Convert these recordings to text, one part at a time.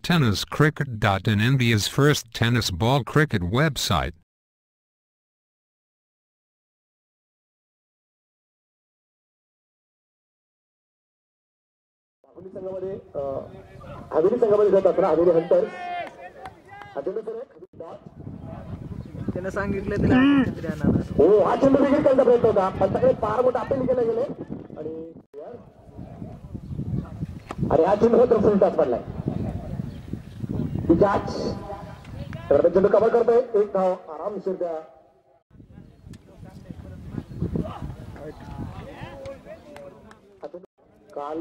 TennisCricket.in, India's first tennis ball cricket website. Haveli संघामध्ये जात असताना हवेली हंटर त्याने सांगितलं त्याला हो हा चेंडू देखील त्यांचा प्रयत्न होता पण सगळे फार मोठा अपील केले गेले आणि हा चेंडू तर फुल टॉस पडलाय तर चेंडू कव्हर करतोय एक धाव आरामशीर द्या काल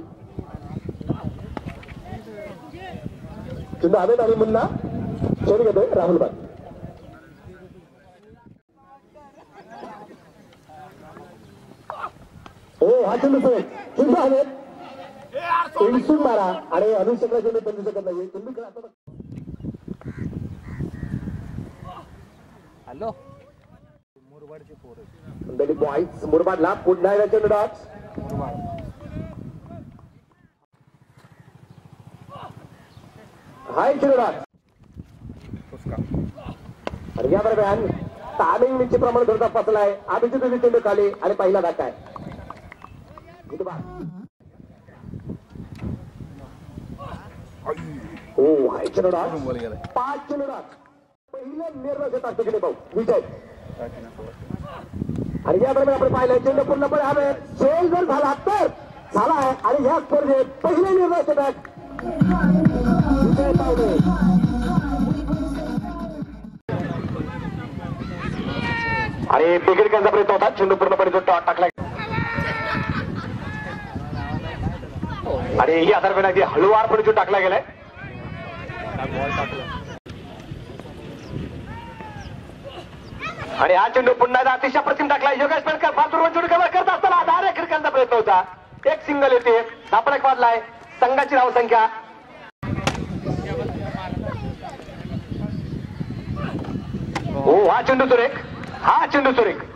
चेंडू हवेत आणि मुन्ना चेंडू घेतोय राहुल बाद हो हा चेंडू चेंडू हवेत इन्सून मारा आणि अनुषकला चेंडू बंदू शकत नाही चेंडू खेळा हॅलो मुरबाडचे पोर बॉईज मुरबाडला पुन्हा एकदा चेंडू डॉट्स हाय चेंडू डॉट्स आणि या दरम्यान टायमिंग निश्चित प्रमाणे धरता फसलाय अभिजित चेंडू खाली आणि पहिला धक्का आहे हो हाय चेंडू डॉट्स 5 चेंडू डॉट्स पहिल्या निर्णय तिकडे पाहू विजय आणि या दरम्यान आपण पाहिलं चेंडू पूर्णपणे हवे सेल जर झाला तर झाला आहे आणि या स्पर्धेत पहिले निर्णय षटक विजय पावले आणि बिगडक्यांचा प्रयत्न होता चेंडू पूर्णपणे जो टॉट टाकला आणि या दरम्यान हळूवारपणे जो टाकला गेलाय आणि हा चेंडू पुन्हा अतिशय प्रतिम टाकला योगेश पेडकर फार चेंडू कव्हर करत असताना डायरेक्ट खिडक्यांचा प्रयत्न होता एक सिंगल येते धापडक वाजलाय संघाची धावसंख्या हो हा चेंडू सुरेख